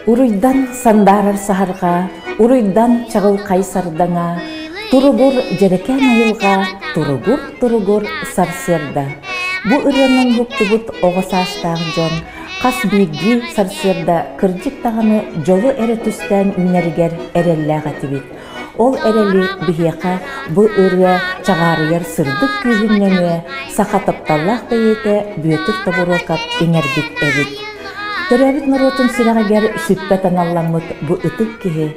Уруйдан сандарар сахарга, уруйдан чагыл кайсардаңа, туругур жерекен айылга, туругур сарсерда. Бу ырыянын хуктубут оғасаштағы жон, қас бейги сарсерда кыржик тағаны жолу эретүстен үнерігер эрелләға тибит. Ол эрели бихеқа бу ырыя чағарыяр сырдык күйіннене сақатыпталлақ бейеті бүйетір табурокап еңербит эбит. Төрәбит наротын сирағагер сүтпәт аналламыт бу ытык кеhe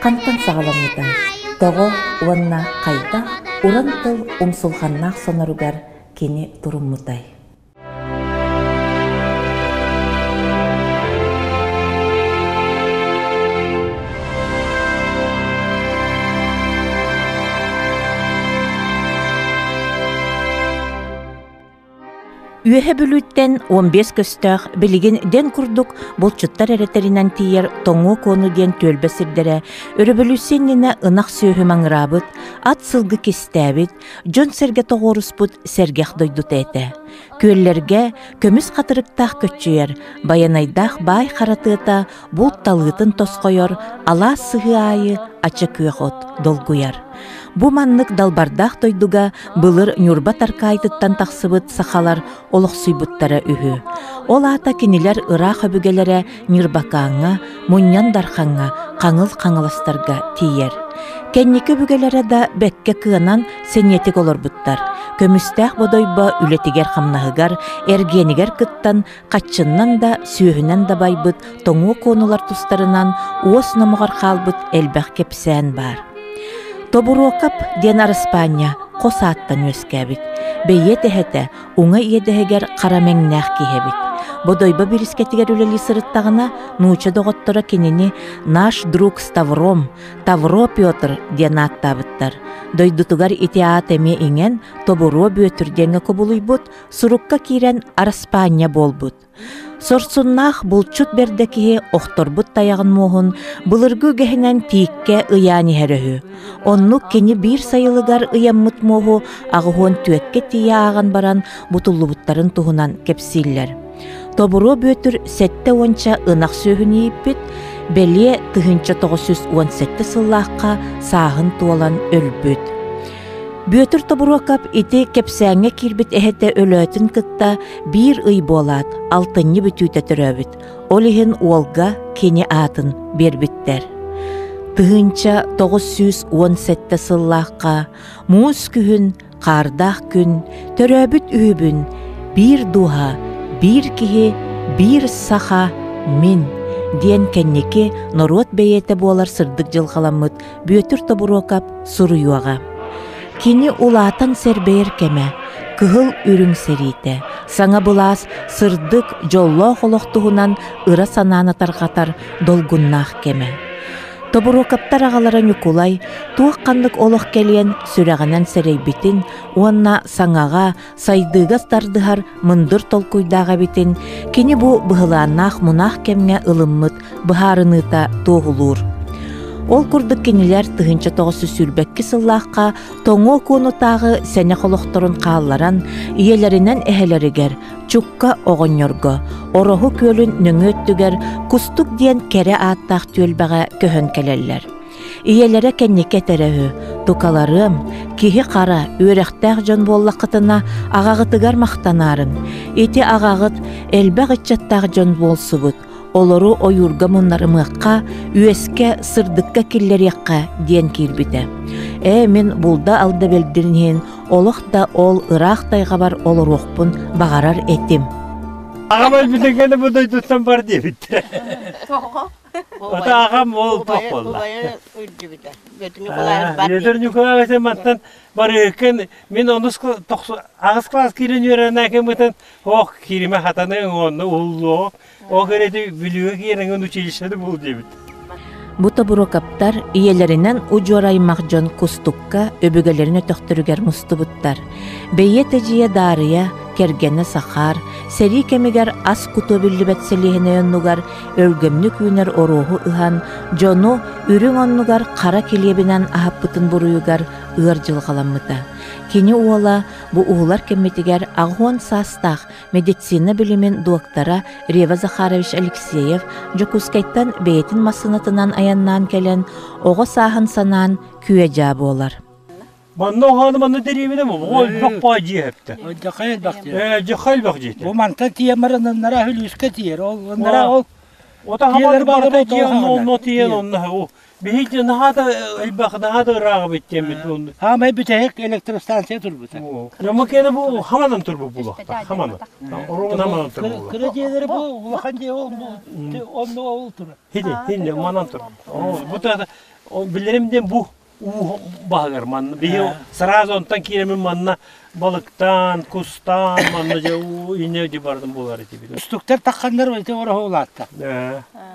қантан сағаламыта. Тоғы уанна қайда уран тыл умсулханнақ сонаругар кені туруммутай. Үйе бүлүттен 15 көстөк билигин ден курдук болчуттар эретеринен тиер тоңу кону ден төлбө сирдере өрөбөлүсеннине ынак сөөһү маңырабыт, ат сылгы кестәбит, жон серге тогоруспут сергех дойдут эте. Көллерге көмүс катырыктах көчүер, баянайдах бай харатыта булт талытын тоскойор, ала сыгы айы ачы күйөхот долгуяр. Бу маннык далбардах тойдуга былыр нюрба таркайтыттан тақсыбыт сахалар олық сүйбуттара үхі. Ол ата кенелер ыра хөбүгелere нюрбакаңа, муньян дархаңа, қаңыл-қаңыластарға тиер. Кенники бүгелere да бәкке кыанан сенетик олар буттар. Көмүстәх бодойба үлетигер хамнahыгар, эргенигер кыттан, қатчыннан да, сүйіхінен да байбыт, тоңу конулар тустарынан уос намығар қалбыт элбәқ кепсән бар. Тобурокап ден Арыспания қосаттан өскәбит. Бейе тәхәті уңа иедәхегер қарамәңнәқ кехебит. Бодойба біріскетігер үлелі сырыттағына нуча доғыттыра кенені наш друг Ставром, Тавро Петр ден аттабыттар. Дойдутугар итеат әме еңен тобуро бөтірденгі көбулуйбут, сұрыққа кирен Арыспания болбут. Сорсуннах булчут бердекие охторбут таяғын моғын, бұлыргы гәхінен тиікке ыяни хәріхі. Оннук кені бір сайылыгар ыяммыт моғу ағығын түекке тия аған баран бұтуллубуттарын туғынан кепсиллер. Тобуро бөтір сәтті онча ынақ сөйін ейіппет, бәле тұхынча 917 сыллаққа сағын туалан өлбөт. Бөтір тобурокап ити кепсәңе кирбит әхәтә өлөтін кытта бір ый болат, алтынны бүтүтә төрөбит. Олихин уолга кені атын бербиттер. Тыгынча 917 сыллаққа муз күхін, қардақ күн, төрөбит үйбін, бір духа, бір кихи, бір саха, мен. Ден кәннеке народ бәйеті болар сырдық жылғаламыт бөтір тобурокап сұруюаға. Кені улатан сербейер кеме, кығыл үрің серейті. Саңа бұлас сырдық жолло қолықтығынан ыра сананы тарғатар долгуннақ кеме. Тобурокаптар ағалара нүкулай, туық қандық олық келен сүрәғанан серей бітін, онна саңаға, сайдығас тардығар мұндыр толкуйдаға бітін, кені бұ бұғыланақ мұнақ кемге ылыммыт бұхарыныта тоғылур. Ол күрдік кенелер тұхынча 942 сыллаққа тоңу конутағы сәне қолықтырын қалларан, иелерінен әхелерігер, чукка оғыньорго, ороху көлін нөңөттігер, кустук ден кәрі аттақ төлбәға көхін келелер. Иелері кәннеке тәрәхі, тұқаларым, кихи қара, өріқтәқ жон боллақытына ағағытыгар мақтанарын, еті ағағыт әлбәқ итчаттақ жон болсыбыт, олору ойурга мұнарымыққа, үйеске сырдыққа келлерекқа ден кирбіті. Мен бұлда алда белдірінен, олық да ол ұрақ тайға бар олыр оқпын бағарар етім. Ағам әлбітінгені бұдай тұттан бар дебітті. Ота ағам ол тоқ болда. Бөтір нүкіға өте маттан бар өйкен, мен ағыз класс керен өрен әкем өтен, оқ кереме қатаның оны ұлы оқ, оқ өреті бүлігі керенген училищеді бұл дебіт. Бұта бурокаптар иелерінен ұжораймақ жон кустукка өбігелеріне төқтірігер мұсты бұттар. Бейе тәжие дарыя, кергені сақар, сәри кемегер ас құто білі бәтселігіне өннугар, өлгемні күйінер оруху ұхан, жону үрің оннугар қара келебінен ахаппытын бұруюгар, ыр жылғаламмыта. Кені уола бу уғылар кемметігер ағуан састақ медицина білімен доктора Рева Захарович Алексеев жокускайттан бейтін масынатынан аяннан келен оғы сағын санан күйе жабы олар. Манна оғаны манна деревіне бұл, ол жоқ ба жиепті. Жақайыл бақ Жақайыл бақ жейті. Бұл манта тиемірін нара хүліске тиер. Нара ол Ота хамар барда жиен онно тиен онна о. Бейте нахада илбақ нахада рағы беттен бит онны. Хамай бүтәйік электростанция тұр бұта. Яма кені бұл хамадан тұр бұл бұлақта. Хамадан. Орығын хамадан тұр бұл. Кірі жедері бұл, ұлақан же онны ол тұр. Хиде, манан тұр. Бұта білерімден бұл бағыр манна. Бейі сразу онтан керемін манна балықтан, кустан, манна же ине де бардым болар еті бейді. Кустуктар таққандар өте орығы олатта.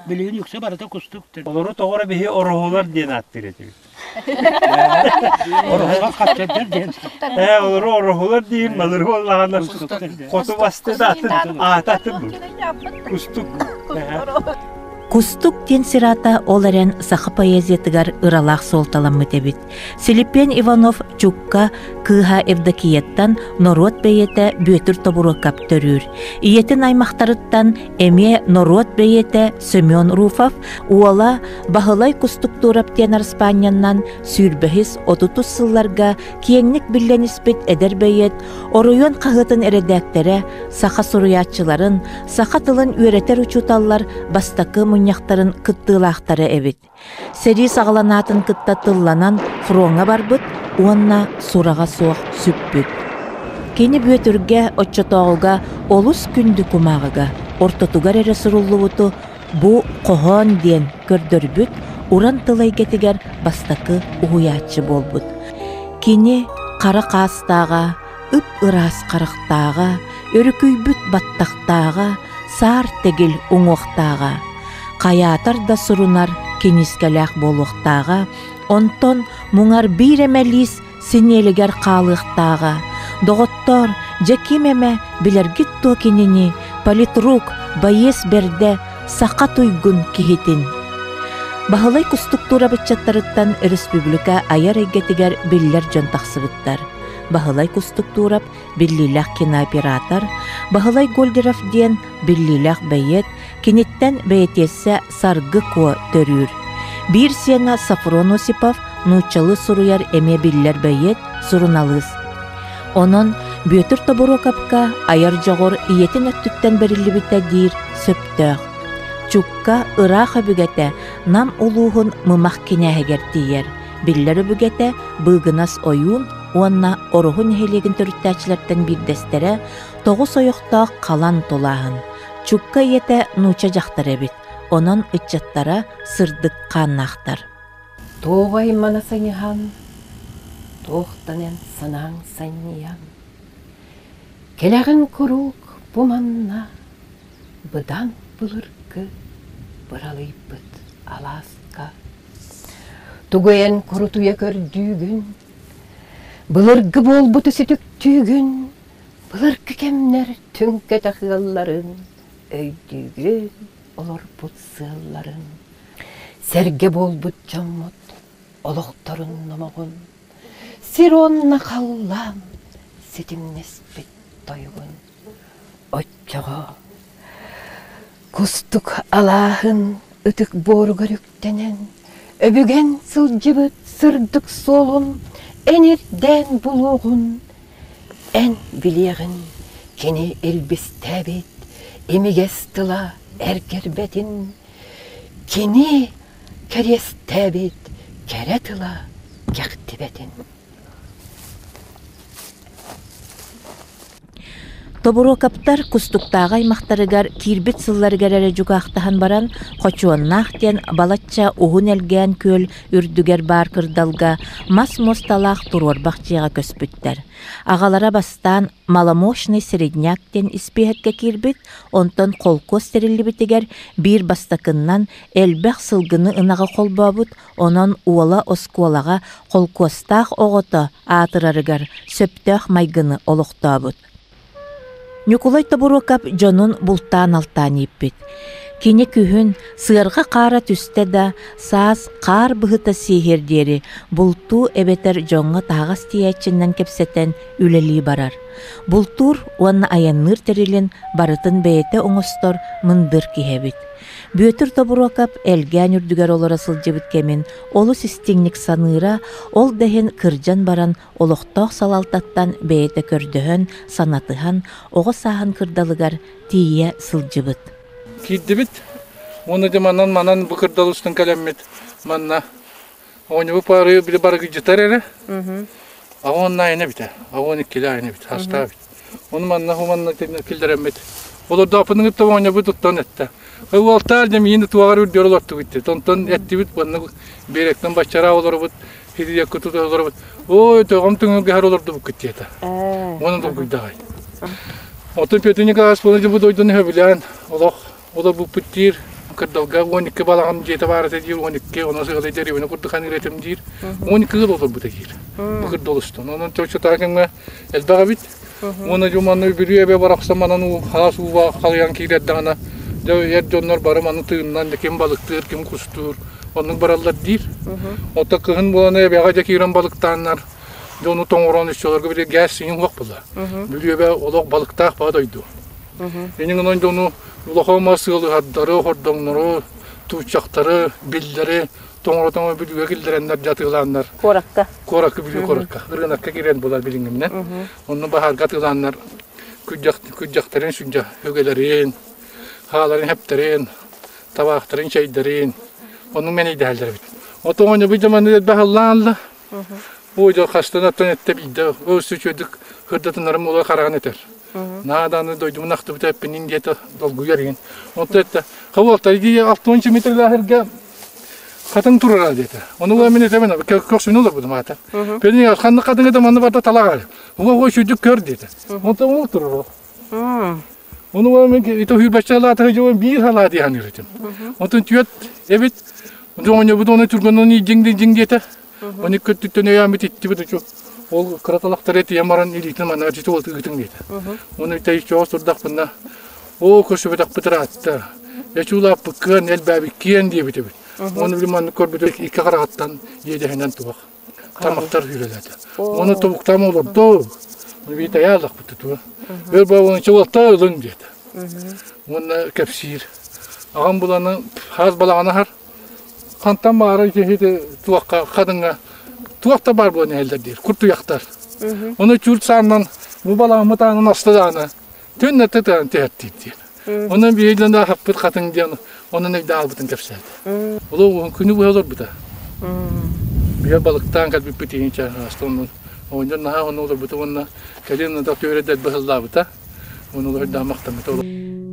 Білген yüksek barada kustуктар. Олары тоғыра бейі орығылар ден аттыр еті бейді. Орығыға қатчадар ден. Олары орығылар дейін, малыры олағандар қоты басты да ататын бұл. Кустук. Кустук тен сирата оларен сақы поэзиятыгар ыралақ солталамы тебит. Селипен Иванов Чукка кыха Евдокияттан Норот бейете бөтір тобуру каптөрүр. Иетин аймақтарыттан эме Норот бейете Семен Руфов уола бағылай кустук турап тен Арспаняннан сүрбехис 30 сылларга киеңник билен испет эдер бейет оруйон қағытын эредәктері сақа суруятчыларын, сақа тылын үйретер учуталлар бастакы мұньяқтарын кыттылақтары эбит. Сери сағаланатын кытта тылланан фронға барбыт, уанна сураға соқ сүппүт. Кені бөтірге отчотоғыға олус күнді кумағыға, ортотугар әрі сұрулуыту бұ қоған ден көрдірбүт, уран тылай кетігер бастакы уятчы болбыт. Кені қара қастаға, үп ырас қарықтаға, өрікүйбүт баттақтаға, сар тегіл уңуқтаға, қаятар да сұрунар кенискелек болуқтаға, онтон мұңар бейремелис синелігер қалықтаға, доғыттор жекемеме білергіт токенini политрук байес берде сақа туйгун кихитин. Бағылай кустуктура бітчаттарыттан республика аяр егетігер биллер жон тақсыбыттар. Бағылай кустуктурап биллилях кинооператор, бағылай Гольдеров ден биллилях бәйет, кенеттен бәйетесі саргы ко төрүр. Бир сена Сафрон Осипов нучалы суруяр эме биллер бәйет суруналыз. Онон бөтір тобуру капка аяр жоғыр иетін өттіттен берілі біті дейір сөптөг. Чукка ыраха бүгәтә нам улуғын мымақ кенәгер дейер. Биллері бүгәтә бұғынас ойын, онна орығын хелеген түріттәчілерден бірдестері тоғыз ойықтақ қалан толағын. Чукка ете нуча жақтар әбіт, онын үтчаттара сырдық қаннақтар. Тоғай мана санихан, тоқтанен санаң саниян. Келәғін күрук бұманна, бұдан бұлырғы бұралайбыт аласқа. Тугуен күрутуя көрдүйгін, бұлырғы бол бұты сүтік түйгін, бұлырғы кемнер түнке тақығаларын, өйдүйгін олар бұт сығаларын. Сәрге бол бұт жаммыт, олықтарын намағын, сир онна қаллам, сетімнес бет тойғын. Отчаға, кустук алағын үтік борғырюктенен, өбіген сылжыбыт сырдық солын, әнерден бұлуғын, ән білеғін, кені елбістәбет, емегестіла әркербетін, кені кәрестәбет, кәрәтіла кәқтібетін. Тобуро каптар кустуктағы аймақтарыгар кирбит сылларыгар әрі жүгақтахан баран қочуаннақтен балатча уғын әлген көл үрдігер бар кырдалга мас-мосталақ турор бақчыға көспіттер. Ағалара бастан маламошный средняктен испехетке кирбит, онтон қолқос стерилі бітігер бір бастакыннан әлбәқ сылгыны ұнағы қолбабыт, онон уала оскуалаға қолқостақ оғыты атырарыгар сөптөқ майгыны олықтабыт. Нюкулай табуру кап жонун бултан алтан иппит. Кини күхін сыырға қара түсті да саас қар бұхыта сихердері бұлту әбетер жоңға тағас тиячиннан кепсетен үлелі барар. Бұлтур уанна аянныр терилен барытын бәйеті оңыстор мындыр кихебит. Бөтір тобуруакап әлгән үрдігер олар асыл жебіт кемін, олу систеңнік саныра, ол дәхен кыржан баран олықтақ салалтаттан бәйеті көрдіхін, санатыхан, оғы сахан кырдалыгар тие сылжыбыт. Киддибит, оны да манан bu kırdalıştın kalemmet, manna. Onu bu parayı bir barı gitar ere. Ağonla aynı biter, ağon ikili aynı biter, hasta bit. Onu manna kildiremet. Olur da apının da onu bu tuttan etti. O altar dem yine tuğar ödüyor oldu bitti. Tonton etti bit, bana berekten başara olur bit, hediye kutu olur bit. O toğum tüngü gehar olurdu bu kittiyete. Onu da kuyday. Otun pötünü gaz bunu bu doydun hebilen. O da bu püttir, kırdalga 12 balağın jeti var dedi, 12 ona söyle deri beni kurdukan üretim dir. 12 yıl olur bu tekir. Bu kırdalıştın. Onun çok takımı elbaga bit. Ona cumanı bir be baraksa mananı halas uva kalyan kireddana. Da yerjonlar barım anı tığından da kim balıktır, kim kustur. Onun barallar dir. O da kıhın bulana begaca kiren balıktanlar. Onu toңорон işçiler gibi gaz sinir yok bula. Bir be olak balıkta bağdaydı. Benim onun onu Улахома сылы хаддары, хордоңнары, туучактары, билдери, тоңоротоңо билүүгө килдирендер жатыылааннар. Коракка. Коракка билүү коракка. Ыргынакка кирен болар билиңимне. Онну бахарга тыылааннар күджактарын шунжа өгелерин, хааларын хептерин, табактарын чайдарын. Онун мени дээлдер бит. Отоңону бу жаманы бахаллаанла. Ойжо кастанаттан этте билде. Өсү чөдүк хырдатынарым ола караган этер. Наданı doydum naktı bir tepinin diyete dolgu yarın. Ondan da kavaltı diye 60 metrelerde kadın durur dedi. Onu da minnet hemen köksün olur bu mata. Benim kanlı kadın da manı vardı talağa. O çocuk gör dedi. Ondan o durur. Onu da men ito hübçalar da bir hala diye anladım. Ondan tüyet evet. Onu bu onu Türk'ün jing diyete. Onu kötü ne yamet etti bu çok. Ол краталактар эти ямаран илитин мана житип олту гитин дейт. Оны тай чоо сурдак бына. О көшөбөдак бытыратты. Ячулап быкын эл баби киен дип битеп. Оны билман көрбөдө iki карагаттан едехенен тубак. Тамактар хүреледи. Оны тубуктам олорду. Оны бита ялдак буту. Бер бабын чоолта өлүн дейт. Оны кепсир. Агам буланы хаз балаганы хар. Кантан бары жехиде тубакка кадынга Tuğakta var bu neler değil, kurtu yaktar. Onu çürtsandan bu balağımı tanın astıdağına tönne tüten tehdit diye. Onun bir yerden daha hapır katın diye onun evde albıtın kepseydi. Ola günü bu olur bu da. Bir balıktan kalbi bitiğin içer hasta onun. Ondan daha onu olur bu da onunla kelinin de töredet bahıllar bu da. Onu olur da mahtamet olur.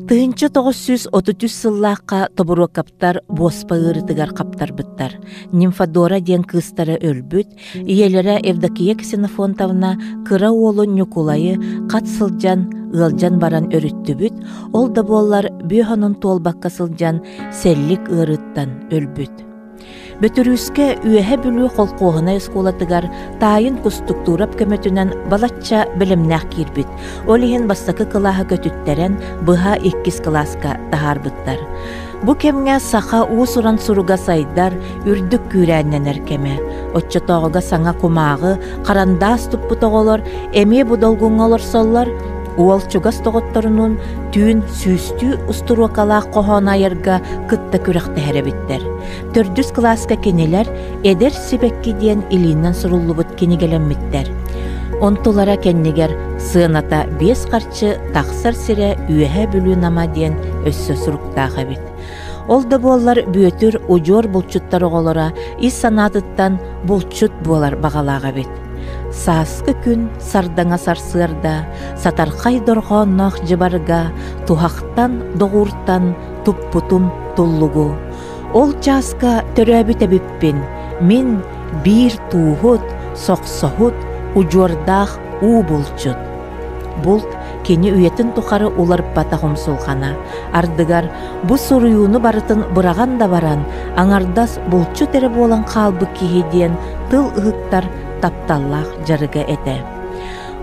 Тыынчы 933 сыллааққа тобуруакаптар боспа ырытыгар каптарбыттар. Нимфодора ден кыстары өлбүт, иелері Евдокия Ксенофонтовна кыра уолу Нюкулайы кат сылжан, ылжан баран өрүттүбүт, ол да боллар бүйханын толбакка сылжан селлик ырыттан өлбүт. Бөтөрүүскө үйэһэ бүлүү холкуоһуна эскуолатыгар таайын кустуктурап көмөтүнэн балачча билимнээх киирбит. Ол иһин бастакы кылааһа көтүттэрэн быһа 2 класска тахаарбыттар. Бу кемҥэ саха уус уран суруга сайдар үрдүк күүрээннэнэр кеме. Отчотоҕуга саҥа кумаагы карандаас туппутоҕолор эмиэ будолгуҥҥолор соллар уол чугас тоҕотторунун түүн сүүстүү устуруакалаах коһоонайарга кытта күрэхтэһэрэбиттэр. 4 класска кинилер эдер сибекки диэн илииннен суруллубут кинигелеммиттер. Онтулара кеннигер сыаната 5 карчы тахсар сире үйэһэ бүлүү нама диэн өссө суруктаахабит. Ол да буоллар бүөтүр ужор булчуттар оҕолора ис санаатыттан булчут буолар багалаагабит. Сааскы күн сардаңа сарсыарда, сатархай дорғоннох жыбарга, тухақтан доғуртан туппутум туллугу. Ол чааска төрөбүтэ биппин, мин бир туухут, соқсохут, ужордаах уу булчут. Булт кени үйетін тухары уларппата хомсулхана. Ардыгар бу суруюуну барытын быраган да баран, аңардас булчут эре болан қалбы кихи диен тыл ыһыктар тапталлах жарыга эте.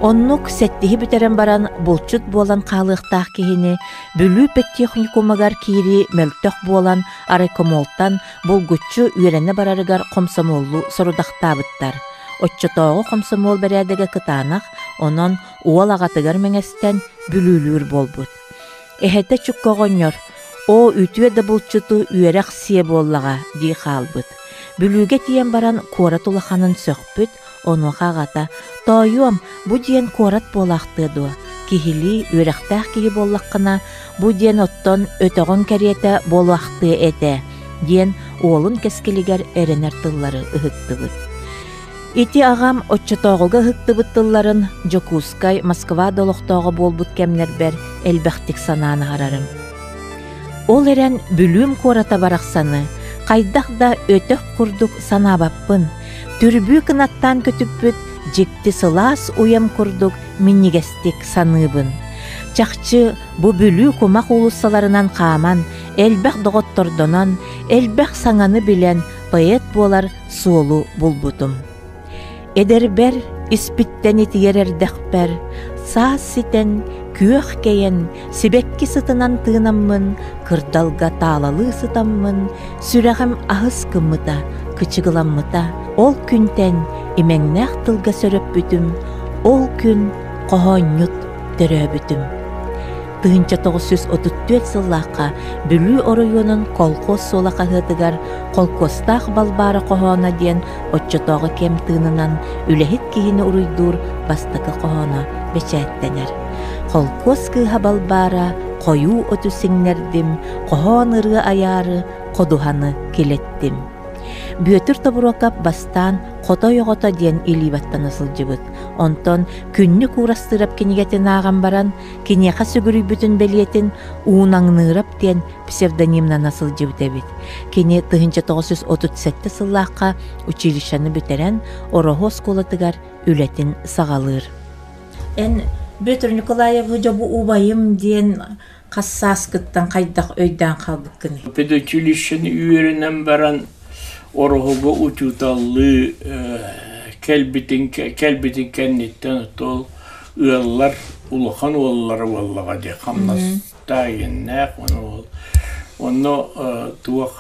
Оннук сеттиһи бүтерен баран булчут буолан каалыктаах киһини бүлүү петтехникумагар киири мөлтөх буолан арайкомолтан булгуччу үөрене барарыгар комсомоллу сорудактаабыттар. Отчотоого комсомол берээдеге кытаанах, онон уол агатыгар меңестен бүлүүлүүр болбут. Эхете чуккогоннор, о үтүө да булчуту үөрэх сие буоллага дии хаалбыт. Бүлүүге тиен баран куора тулаханын сөкпүт, онуха агата, тойуам бу диен куорат буолахтыду. Кихили үөрэхтаах киһи боллаккына, бу диен оттон өтөгөн кэриэте буолахты эте, диен уолун кескилигер эренер тыллары ыһыттыбыт. Ити агам отчотоогуга ыһыттыбыт тылларын Жокускай Москва долохтоого болбут кемнербер элбэхтик санааны харарым. Ол эрен бүлүүм куората барахсаны, кайдах да өтөх курдук санаабаппын. Түрбүү кынаттан көтүппүт, жикти сылаас уям курдук миннигестик саныыбын. Чакчы бу бүлүү кумак улуссаларынан кааман, элбэх доготтордонон, элбэх саңаны билен поэт болар суолу булбутум. Эдербер испиттен итиерердехпер, саас ситен, күөх кейен, сибекки сытынан тыынаммын, кырдалга таалалы сытаммын, сүрэхэм ахыс кыммыта, кычыгыламмыта, ол күнтен имеңнэх тылга сөрөппүтүм, ол күн кохоннют төрөбүтүм. 1934 сыллааққа бүлүү оройонун колхоз солақа хытыгар колхозтаах балбары кохона диен отчотоого кем тыынынан үлэхит киһини уруйдуур бастакы кохона бечээттенер. Колхоз кыыха балбара коюу оту сиңнердим, кохон ырыы аяры кодуханы келеттим. Бүөтүр тобурокап бастан кото-йогото диен илибаттан ысылжыбыт. Онтон күннү курастырап кинигетин ааган баран, кинеха сүгүрүйбүтүн белиетин уунаңнырап диен псевдонимнан ысылжыбыт эбит. Кини 1937 сыллааққа училищаны бүтерен орохо сколатыгар үлетин сагалыр. Бөтөр Николаев жобу убайым диен кассаас кыттан кайдак өйдөн калбыккын. Педучилищаны үйренен баран орохого учуталлы келбитин кенниттен тол ыаллар улахан оллары боллага де камнаста еннек оны туак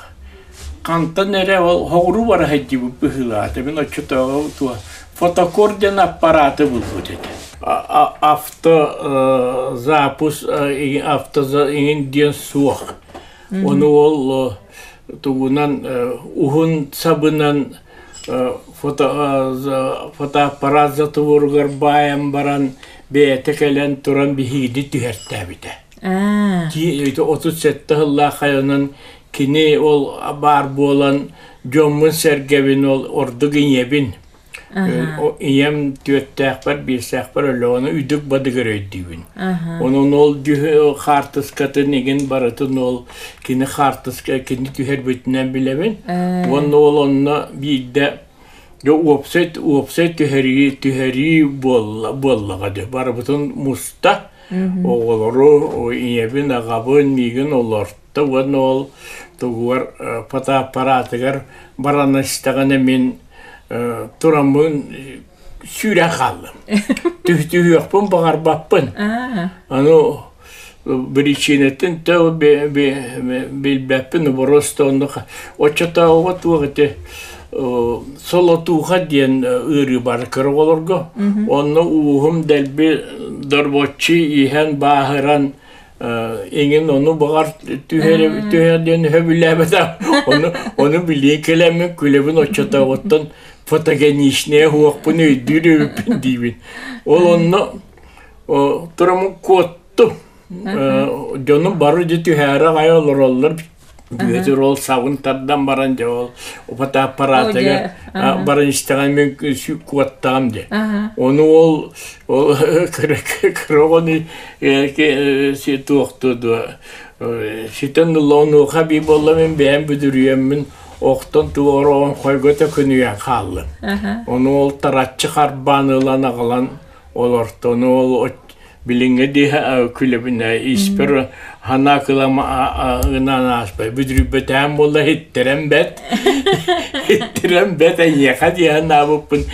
кантан эре хогру бар хеджи быхылаты мен очтоо туа фотокорден аппараты булбут эти автозапуск индиен суак оны ол тугунан ухун сабынан фотоаппарат затывургар баян баран бетекелен туран бихиди түһәртәбите. 37 хылла хайонан кини ол бар болан жоммун сергебин ол ордугин ебин. Ием төттәкпер бирсәкпер өлөне үдүк бадыгыр өйдүбүн. Онун ол хартыскаты неген баратын ол кини хартыска кини түһәр бүтүнөн билебин. Онно бийде опсет түһәри боллагады. Барбытын муста оголору иебин агабын миген олорта ол тугуар фотоаппаратыгар бараныстаганы мен турамын сүрә қалдым. Түхтүхпін бағар баппын. Ану біриченеттен тәу белбәппін бұрысты онды очатауға туғыты солотуға ден үрі бар кірі олырғы. Оны уғым дәлбі дұрботчы ихен бағыран еңін оны бағар түхерден хөбіләбіда. Оны білейін келемін күлебін очатауғыттан фотогеничнее хуакпын өйдүрөпүн дейбин. Ол онно турамын котту. Жону бары жеті хэра гай олар бүетір ол савынтардан баран же ол фотоаппаратыга баран истеген мен коттагам де. Оны ол кырогоны туактуду. Ситен лону хаби болла мен бэм бүдүрүйеммин. Оқтон туорон койгөтө күнүгө калды. Оны ол таратчы карбанылан агалан олортону ол Bilinge diye külübüne ispir hana kılama ınanas büdrübeten bolla hittirem bet en yakat ya nabıpın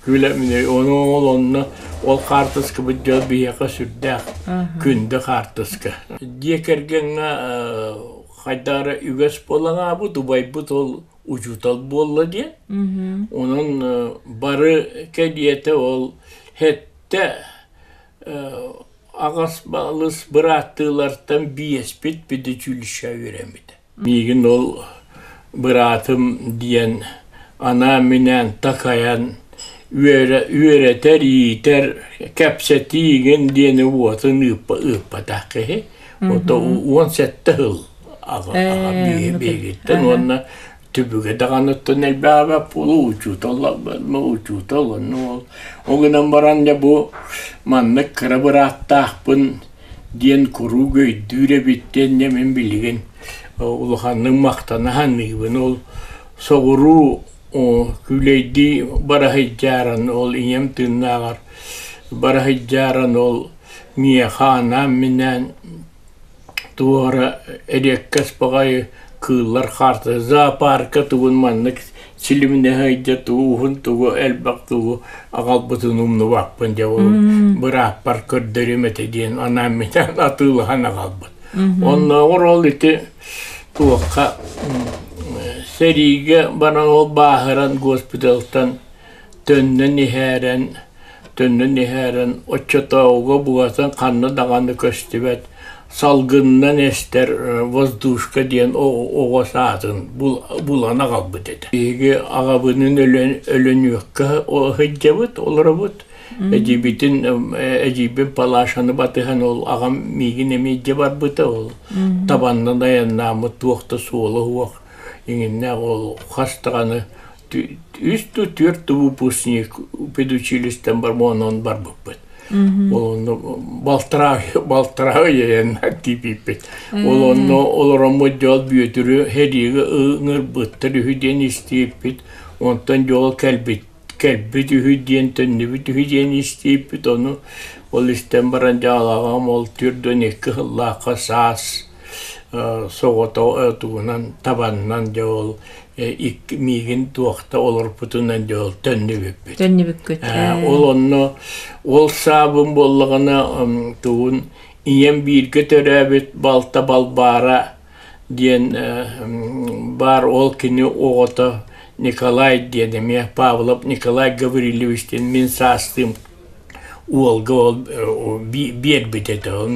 külübüne onu ol kartıskı büdjö bir yaka sürdük günde kartıskı diye kergen haydara üges bolana bu Dubai bu tol ucutal bolla diye onun barı kediyete ol hette ağas balız bıraktılardan bir espit bir de cülüşe veremedi. Migin ol bıraktım diyen ana minen takayan üreter yiğiter kapsetiğin diyeni vuatın ıpa takıhe. O da 17 yıl ağa bir gittin onunla tübüge dağınıttın elbâbe pulu uçutalın o günden baranda bu manlık kıra bıraktağpın diyen kuru göydüre bitten yemin bilgin uluhanın maktana hanıybın ol soğuru küleydi barahıccaran ol iyem tırnağar barahıccaran ol miyahana minen duvara edekkas bagayı kıllar kartı zaaparka tuğun manlık silimine hayda tuğun tuğu elbak tuğu ağal butunumlu vakpın javul bırakpar kördürümete diyen anamiden atılhan ağal but. Onunla orol iti tuğka serige bana o bahiran hospitaltan tönnen iheren oçatağıga buğatan kanlı dağanı köstübet salgından ester vozduşka diyen oğa saatın bulana kalbı dedi. Ege ağabının ölün yokka o hıccabıt olarabıt. Ecibin palaşanı batıhan ol ağam migin emiyce var bıta ol. Tabanına dayanamı tuğta soğulu huak. İnginne ol hastağını üstü türt bu pusnik pedüçilistten bar monon bar bıpıt. Onu baltrağı yeyen tipi. Onu olarak model büyütürü hediye ığır bıttır hüden isteyip ondan yol kelbit hüden tönübit hüden isteyip onu ol istem barınca alağam ol türdön iki hıllaka sas soğuta ötüğünden tabanından yol migin tuğta olur putunan yol tönübit. Tönübit kötü. Ol sabun bollağına tuğun iyem bir götürübit balta balbara diyen bar ol kini oğuta Nikolay dedim ya Pavlov Nikolay Gavrilovich'ten min sastım olga ol bir bitete ol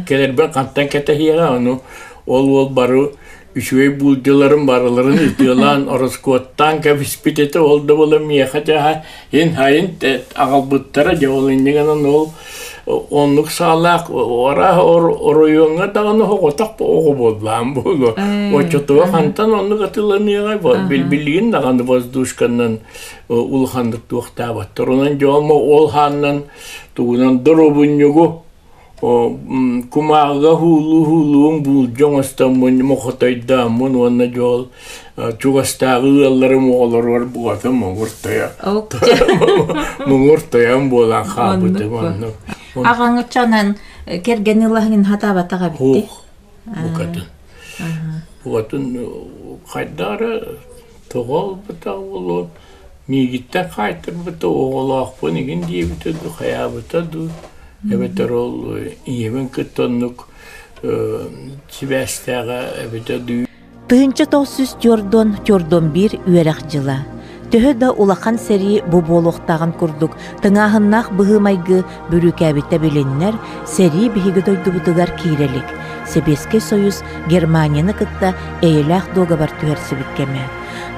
keler ben kantan kete hiya onu ol barı üçüye bulcuların barıların itiyorlan oroskottan kapis bitete oldu oğlum ya haca hayin ağal bıttara jawolun diganan ol onluk sağlak oruyonga dağını hoğotak oğu bollan bolu. O çotuğa kantan onluk atılanıya var. Bilbilgin dağını vozduşkandan ulhandık tuğta battır. Onun jolma olhandan tuğunan durubun yogu kumağa huluğun bulcun astamın moğotaydamun ona jol çuğastağı ıllarım oğlar var bu adam muğurtaya. Muğurtaya bolan kabıdı onu. Ağаңы чанан керген ылахын хатабатаға битти. Bu kadın kaydara toğal bıta oğlu migitten kaydır bıta oğlu akpın egin diye bıta kaya bıta du. Evet ol yemen kıttonluk çivestağa bıta du. Тыынча 900 Jordan 1 üerek jıla. Töhö da ulakan seri bu boluqtağın kurduk. Tıngahınnaq bıhımaygı bürükәbittä bilinler seri bihigi doydubudugar kirelik. Sebeske Soyuz Germaniyany kıtta eylaq dogabar tühersibikkeme.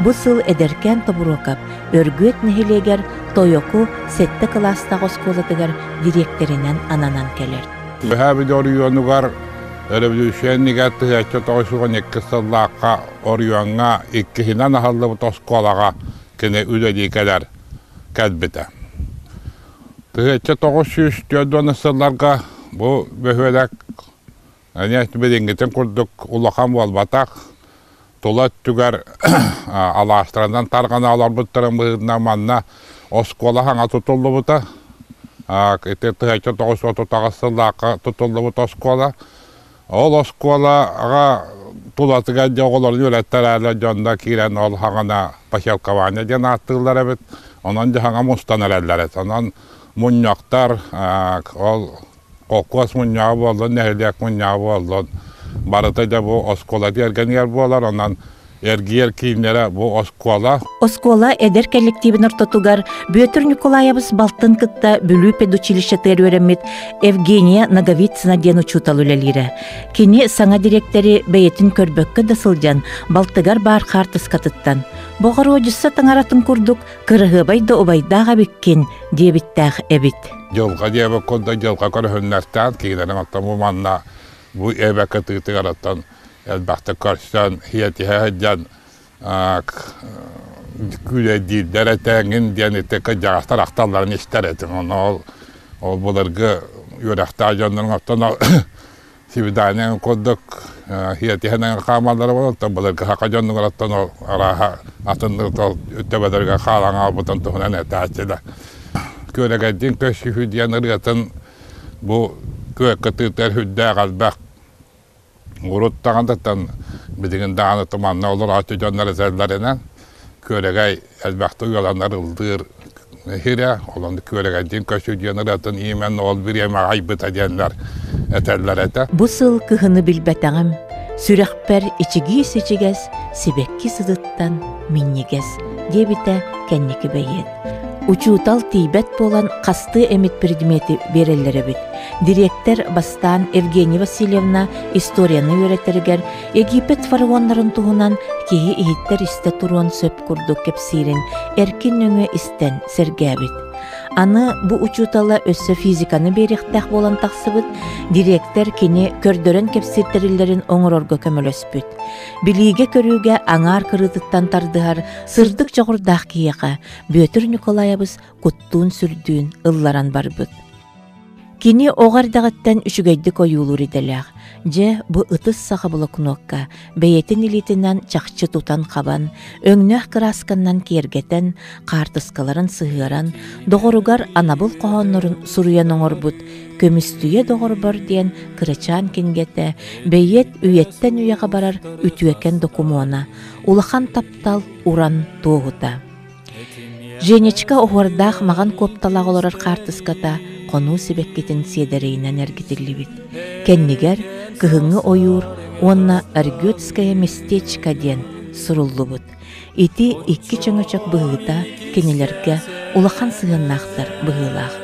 Bu sıl ederken Tobrokap örgüet nehileger Toyoku sette klasta oskolatıgar direkterinden ananan keler. Häbi orionugar Revolutioniga tühäççe toisugan ekkisallaqqa orionga ikkihinan ahallı toskolaga kene üleliikeler kälbite. Tühäççe 900 sıllarga bu böhölek bilingiten kurduk ulaqan bolbatak tola tüger alastrandan targana alar bıttırın bıhırna manna oskola hanga tutuldu buta Ити тыгача тоғысуату тағысыллаққа тұтылды бұт оскола. Ол осколаға тулатыға жоғыларын өлеттер әлі жонда кирен ол хаңана пашалкаваня ден аттығылар әбіт. Онан жахаңа мұстан әрәлер әт. Онан мұньяқтар, ол қоқуас мұньяғы болды, нәхілдек мұньяғы болды. Барыта да бұл оскола дерген ер болар, онан эргиер кийимлere bu oskola. Оскола эдер коллективин ортотугар Бөтөр Николаевыз балтын кытта бүлүү педучилище терөремит Евгения Наговицына ден учутал үлелире. Кини саңа директори бейетин көрбөккө да сылжан балтыгар бар картыс катыттан. Богор ожусса таңаратын курдук кырыгыбай да обайдага беккен дебиттах эбит. Жылга дебе конда жылга көрһөннәртән кигеләр аттамы манна bu ebeke tığıtıgaratan elbette karşıdan hiyetihe heccan güle değil deretengin diyeni teke cağıstar aktarlarını ister etin. Onu o bulargı yürekte ajanların attan sividanen koduk hiyetihenin kamalları var. Tabi bulargı hak ajanların attan o araha atındır ötebelerge kalan albutan tuhunen etaçede. Köregedin köşkü hüdyanır yatın bu köketüter hüddä galbak uruttağandatan bidigin dağını tumanna olur açı jonları zerlerine köregay elbaqtı yolanlar ıldır hire olandı köregedin köşkü hüdyanıratan imen ol bir yeme aybıt edenler eterler ete. Bu sıl kıhını bilbetağım sürekper içigi seçigez sibekki sıdıttan minnigez debite kenniki beyet. Uçutal tibet bolan kastı emit predmeti berellere bit. Direktör bastan Evgeniya Vasilyevna historiyanı öğretirger Egipet faraonların tuğunan kehi ihitler iste turuan söp kurduk kepsirin erkin öngü isten sergabit. Anı bu uçutala össe fizikanı beriktak bolan taksıbıt, direktör kini kördören kepsirterillerin oңорорго kömölöspüt. Bilige körüge aňar kırıtıttan tardıhar sırdık çağırdak kiyaqa, Bötör Nikolaevız kuttuğun sürdüğün ıllaran barbıt. Kini oğardağıttan üçügeydi koyulur idelaq. Je bu ıtыс sağı bloknokka, beyetin ilitinden çakçı tutan qaban, öňnöh kıraskandan kergeten, qartıskaların sığıran, doğurugar anabul qohonnorun suruyan oňorbut, kömüstüye doğurbar diyen kırıçan kingete, beyet üyetten üyeğe barar ütüeken dokumona, ulahan taptal uran toğuta. Женечка оғырдақ маған копталақ оларар қартыската, қону себеккетін седерейінен әргетілі Кеннигер кыһыңы ойур, онна Аргётская местечка ден суруллу бут. Ити икки чөңөчөк быһыта кенелерге улахан сыгыннахтар быһылах.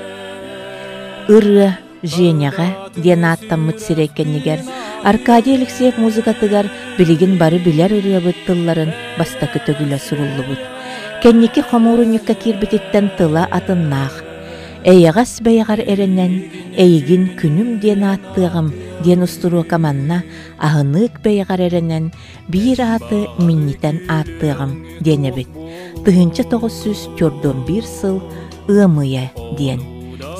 Ыры Женяға ден аттаммыт сирек кеннигер Аркадий Алексеев музыкатыгар билигин бары билер ыры быттылларын баста көтөгүлө суруллу бут. Кенники хомурунюкка кирбититтен тыла атыннах. Эйягас бәйгар эренен, эйгин күнүм ден аттыгым, ден устуру каманна, ахынык бәйгар эренен, бир аты миннитен аттыгым, денебит. Тыгынча 941 сыл ымыя ден.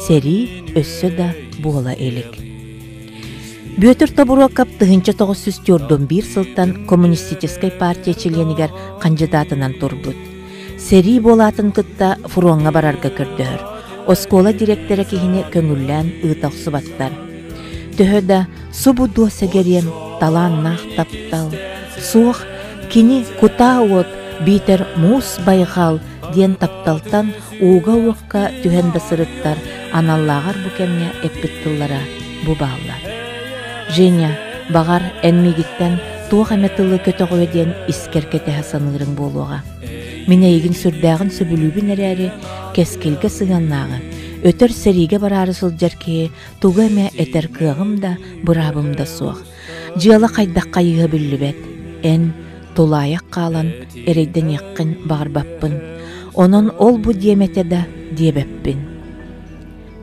Сери өссө да буола элик. Бөтөр Тобурокап тыгынча 941 сылтан коммунистической партия членигер кандидатынан турбут. Сери болатын кытта фуронга барарга көрдөр. Оскола директоры кихини көңүллән ытаксыбаттар. Төһөдә субуду сәгәрем таланнах таптал. Сух кини кутаот битер мус байгал ден тапталтан уга уакка төһәндә сырыттар аналлагар букемне эппиттыллара бу баалар. Женя багар энмигиттен туга метылы көтөгө ден искеркете хасанырың болуга. Мине егин сүрдәгін сөбілубін әрәрі кәскелге сығаннағы. Өтір сәриге барары сылджарке туға мә әтер кығым да бұрабым да соқ. Жиала қайдақ қайығы бүлібет. Ән толаяқ қалан әрейден яққын бағырбаппын. Онын ол бұ диеметі да диебеппін.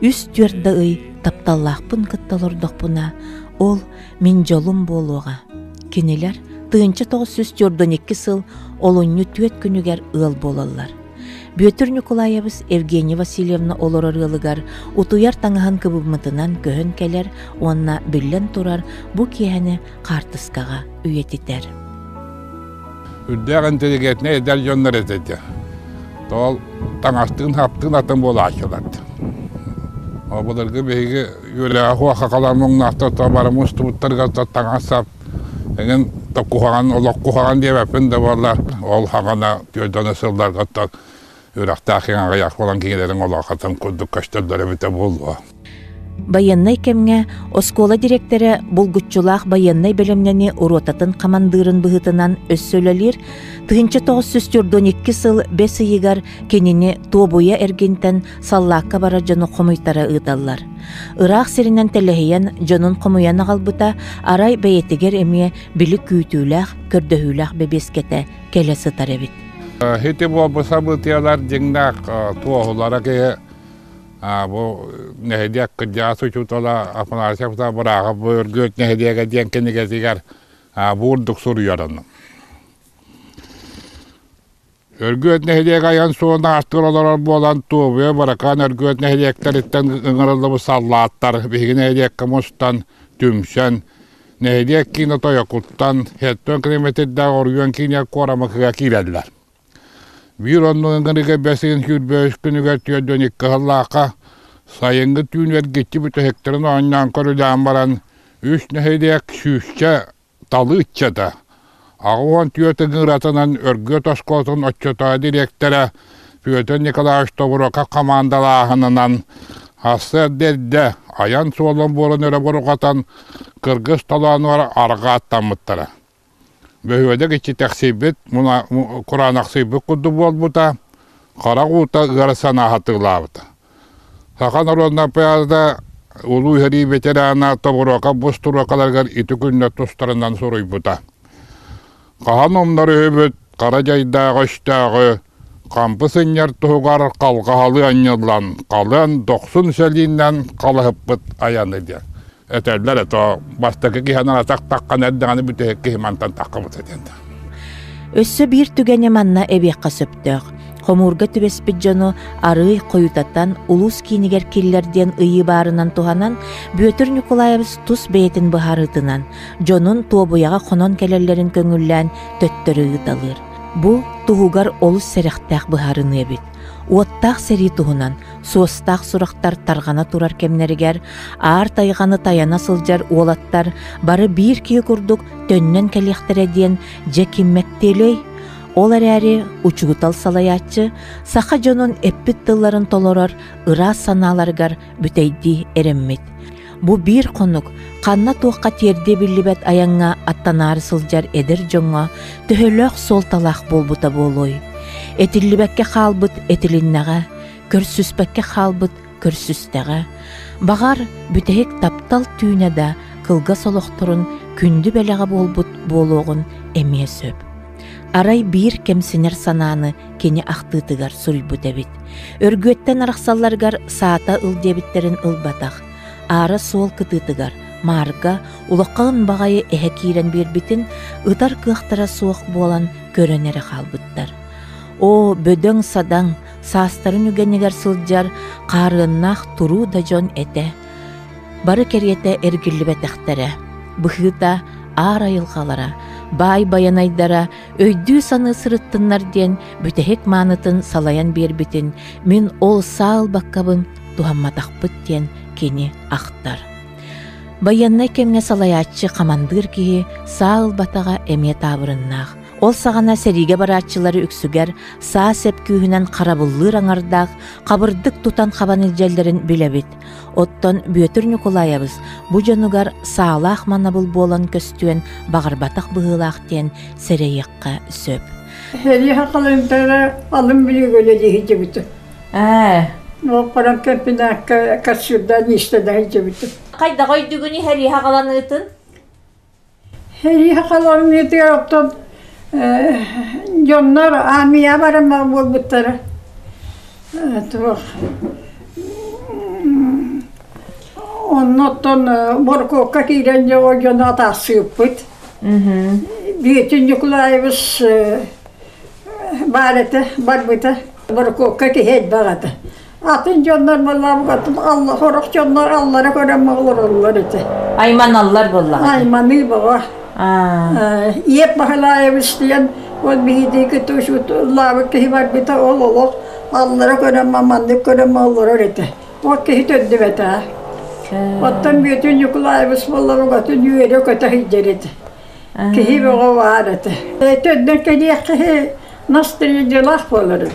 Үс түрді ұй тапталлақпын кытталырдықпына. Ол мен жолым болуға. Кенелер тыынча 942 сыл олонню түет күнүгер ыл болалар. Бөтөр Николаевыз Евгения Васильевна олорор ылыгар утуяр таңахан кыбымытынан көхөн келер, онна биллен турар бу киһэни картыскага үйетитер. Үддәгән телегетне эдәл жоннар этеде. Тол таңастын хаптын атын бола ашылат. O bularga beygi yöle huaqa kalanmong nahta tabarımız tubutlarga tattağasap. Egen tokuğan, olokkuğan diye öpün de varlar. Ol haqana töyden ısırlar kattak. Üraqtağın ayak olan kilerin olaqatan kurduk kaçtırları bite buldu. Байыннай кемге оскола директоры булгутчулах байыннай белемнени уротатын командырын быһытынан өссөлөлөр 1992 сыл 5 ыйыгар кенини Туобуя эргентен саллаакка бара жону комуйтара ыдаллар. Ыраак сиринен телехиен жонун комуяна галбыта арай бәйетигер эмие билик күүтүүлэх көрдөһүүлэх бебескете келе сытар эбит. Хете болбаса бытыялар жеңнак туохулара ке bu nehediyek kıcası çutala apanarşapta bırakıp bu örgüt nehediyeke diyenkeni geziger vurduk soruyorun. Örgüt nehediyek ayın sonunda arttırılar bolan tuğuya bırakan örgüt nehediyekleritten ıngırıldı sallatlar. Bir nehediyek kamustan tümsen nehediyek kine toyakuttan hettön kilometrede orgüyen kine koramakıya kirediler. Bir onun ıngırıge besin hürböş günüge tüyödön iki hıllaka sayıngı tüyünver geçi bütün hektarın ondan koruydan baran üç nehediyek şüşçe dalı iççede. Ağuan tüyötü gıratınan örgüt oskotun oççota direktere Piyotun Nikolaevich Toburoka komandalahınınan hasta derde ayan solun borun öre borukatan Kırgız talanı var arga attanmıttara. Böyüde geçi teksibit, Kur'an aksibit kudu bol buta, kara kuta ıgarasana hatırlavıda. Sakan oranda peyazda ulu heri veterana Toburoka busturokalargar iti günne tustarından soruy buta. Kahan onları öbüt, Karacayda ağaçtağı, kampı senyer tuğgar kalkahalı anyılan, kalan 90 selinden kalıhıppıt ayan ediyor. Eterler eto, bastaki kihanan atak takkan eddiğini bütühek kihimantan takkımız edildi. Össö bir tügene manna ebekka söptök. Homurga tübespit jonu arıy koyutatan ulus kiniger killerden ıyı barынан tuhanan Bötür Nikolaevich tus beytin baharıtınan jonun Tuobuyaga konon kelellerin köngüllen töttörü ıdalır. Bu tuğugar olus serextaq baharını ebit. Uottaq seri tuhunan suostaq suraqtar targana turar kemneriger ağır tayğanı tayana sıljar uolattar bары bir kiye kurduk tönnen kelektere diyen jekimmetteley. Olar äri uçugutal salayatçı, saha jonun eppit tılların tolorar, ıra sanalargar büteydi eremmit. Bu bir konuk, kanna tuğqa terde billibet ayanga attanarı sıljar eder jonga, töhölök sol talaq bolbuta boloy. Etillibekke halbıt etilinnaga, körsüsbekke halbıt körsüstege. Bağar bütehek taptal tüynada, kılga soloqturun, kündü belega bolbut boloğun emeye söp. Aray bir kemsiner sananı keni aktıtıgar suribut ebit. Örgüetten araqsallargar saata ıl debitlerin ılbataq. Ara sol kıtıtıgar, marga, ulaqağın bağayı ehekiren bir bitin, ıtar kıhtara soğuk bolan körenere halbıttar. O bödön sadan, saastarın ügenigar sıljar, qarığınnaq turu da jon ete. Barı keriyete ergirlibetektere, bıhıda ağır ayılğalara, bay bayanaydara, öydüğü sanı sırıttınlar diyen bütehek manıtın salayan bir bitin, min ol sağıl bakkabın duhammadaqpıt diyen keni aktar. Bayanay kemge salayatçı kamandır ki sağıl batağa emye tavırınnaq. Ol sağana serige baratçıları üksüger, sağ sepkühünen karabıllır anardaq, kabırdık tutan kabanilcellerin bilebit. Otton Bötür Nikolaevich bu jonugar sağlaq manabıl bolan köstüen bağırbataq bığılaq diyen sereyekka söp. Heri hakalarındara alım bile böyle deyici bütün. O param kempine kaçırdan işte deyici bütün. Kayda koyduğunu heri hakalanıtın? Heri hakalarını yaptım. Jonlar amiye varım bu butları. Ondan borkoka kirence o jonu atası yapıt. Bötür Nikolaevich barbıta borkoka kihed bağıtı. Atın jonlar vallahi bakatım Allah horak jonlar Allah'a göre olur onlar ete. Aymanallar vallahi. Aymanı bağa. Yep Nikolaevich diyen o bihideki tuşu lavık ki barbıta ol Allah'a göre mamanlık göre olur ete. O ki döndü beta. Ottan bütün yukulayımız vallahi gatın yüğeri kata hicreti. Ki bu vardı. Döndü ki nasıl yıllar olur.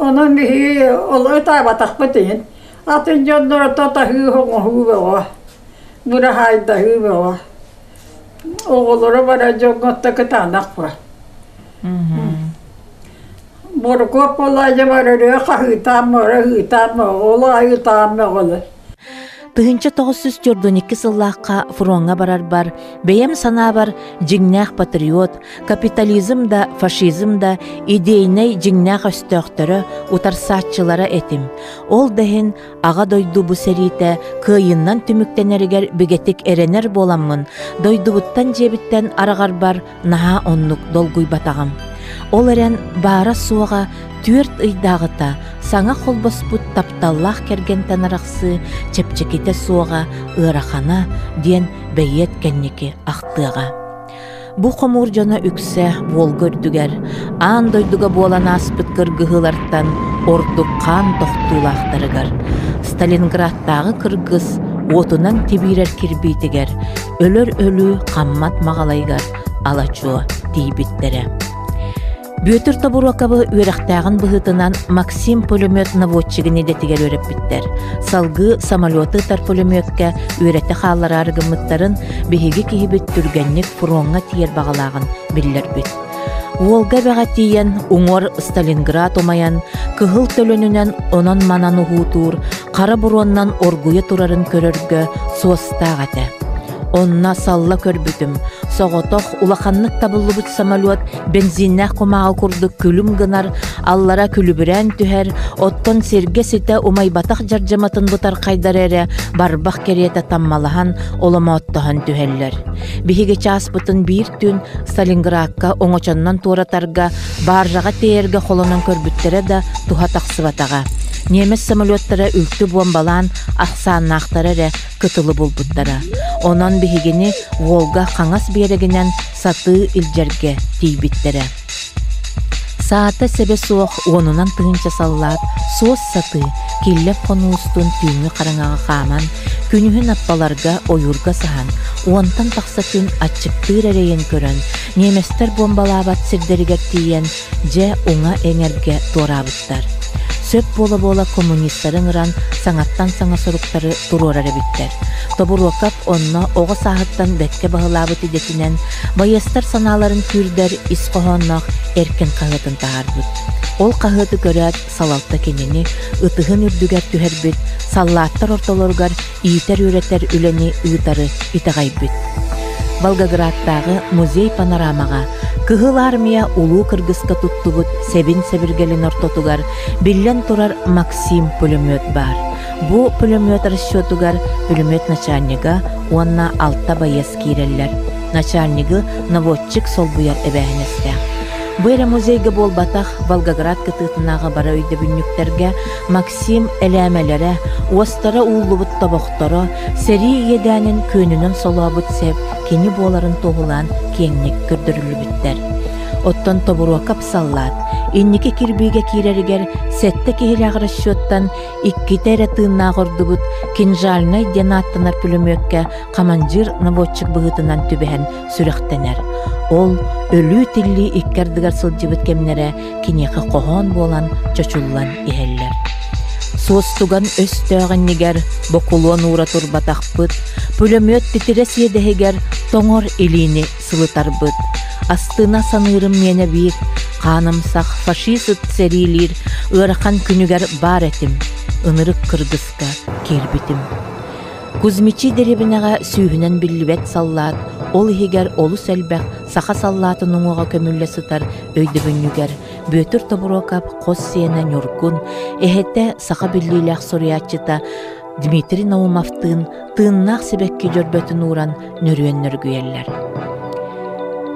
Onun bir olay tabatak batın. Atın canlar tatahı hoğu. Bura hayda hıva. Oğulları var jogotta katanak var. Borko polaya var hıtam olay olur. Тыһынча 942 сыллааққа фронға барар бар, бәйем сана бар жиңнәқ патриот, капитализм да, фашизм да, идейней жиңнәқ өстөқтөрі утарсаатчылара этим. Ол дәхін аға дойду бұ сәрейті кыйыннан түміктенергер бігетік эренер боламмын, дойдубуттан жебіттен арағар бар наға оннук долгуй батағам. Ол әрен бара суаға түрт ыйдағыта, саңа қолбаспут тапталлах керген танарақсы чепчекете суаға ырахана ден бәйет кәннеке ақтыға. Бу қомур жана үксе бол көрдігер, аан дойдуға болан аспыт кыргығыларттан ордук қан тоқтулақтарыгар. Сталинградтағы кыргыз отунан тибирер кирбейтігер, өлөр өлі қаммат мағалайгар алачуа дейбіттере. Бөтір табуракабы өріқтағын бұғытынан Максим пулемет наводчигіне детігер өріп біттер. Салғы самолеты тар пулеметке өреті қалар арғымыттарын бігеге кейбет түргеннік фронға тиер бағалағын білдер біт. Волга бәға тиен уңор Сталинград омаян, кығыл төлөнінен онан манан ұғутур, қара бұроннан оргуя турарын көріргі суастағаты. Онна салла көрбүтім. Соғотоқ улақаннық табылы бұт самолет бензиннәқ қомаға күрді күлім гынар, аллара күлібірән түхер, оттон серге сеті умайбатақ жаржаматын бұтар қайдар әрі барбақ кереті таммалахан олама оттаған түхерлер. Бігеге час бұтын бір түн Сталинградқа оңочаннан туратарға баржаға тейерге қолынан көрбіттері да туға тақсыватаға. Немес самолеттары үлті бомбалан ақсаннақтары әрі кытылы болбуттара. Онан бігені Волга қаңас берегінен саты илжерге тейбіттері. Саата себе соқ онынан тыынча саллат, соос саты, келлеп қонуыстың түйіні қараңаға қаман, күнігін аппаларға ойырға сахан, онтан тақсатын атчықтыр әрейін көрін, неместер бомбалабат сирдерігер тиен, же оңа әңерге торабыттар. Сөп бола-бола коммунисттарын ыран саңаттан саңа соруктары турорары биттер. Тобуруакап онна оға сағыттан бәтке бағылабыт едетінен байыстар саналарын күрдер исқоғаннақ әркен қағытын тағарбыт. Ол қағыты көрәт салалта кенені ытығын үрдігер түхербіт, саллаттар ортолоргар ийтер үретер үлені ыйтары итағайбыт. Волгоградтағы музей панорамаға кыгыл армия улуу кыргызга туттубут себин себиргелин ортотугар биллен турар Максим пулемет бар. Бу пулемет расчетугар пулемет начальнига уанна алта байес киреллер. Начальниги наводчик сол буяр эбәһенесте. Быйра музейге болбатах Волгоград кытытынага бара өйдө бүннүктерге Максим эләмелере, уостара уулубут табоқтары, сери едәнин көнүнөн солабыт сеп, кени боларын тоғылан кеңнек көрдірілбіттер. Оттон тобуруакап саллат, инники кирбиге киреригер сетте кихилягы расчеттан иккитері тыынна гордубут кинжальнай денаттанар пулеметке командир наводчик быгытынан түбәһен сүрәхтенер. Ол өлүү тилли иккердигер сылжыбыт кемнере кинеқи қоған болан чочуллан ихеллер. Суостуган өстөғін негер бокулуан ура турбатақпыт, пулемет титирес едегер тоңор илини сылытарбыт. Астына санырым мене бир, қаным сақ фашист серилир, ырақан күнігер бар этим, ынырык кыргызка кербитим. Кузмичи деребинага сүйінен биллибет саллат, ол егер олу сәлбәк сақа саллатын оңуға көмілі сытар өйді бүннігер, бөтір тобурокап қос сиенен yorgun, эхетте сақа биллилях сориятчыта Дмитрий Наумовтын тыыннақ себекке жөрбөтін уран нөрүеннөр гүйеллер.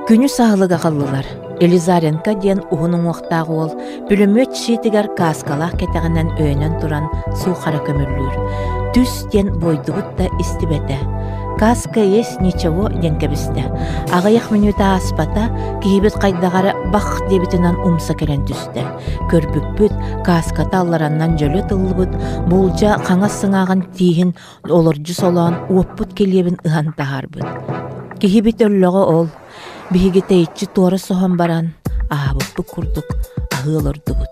Күнү сағылыға қаллылар. Елизаренко ден уғының оқтағы ол, бүлімөт шиетігер каскалақ кетігінен өйнен тұран су қара көмірлер. Түс ден бойдығыт та истібеті. «Каска есть ничего» ден кебисте. Ағайық минута аспата киһибит қайдағары бақ дебитінен умса келен түсті. Көрбүппүт каската аллараннан жөлі тыллыбыт, болжа қаңа сыңағын тиhin олоржу солуан уоппут келебін ыған тахарбыт. Киһибит өллөҕө ол, биһиги тейчи туары соһон баран, аһабыппы курдук, аһыылордубут.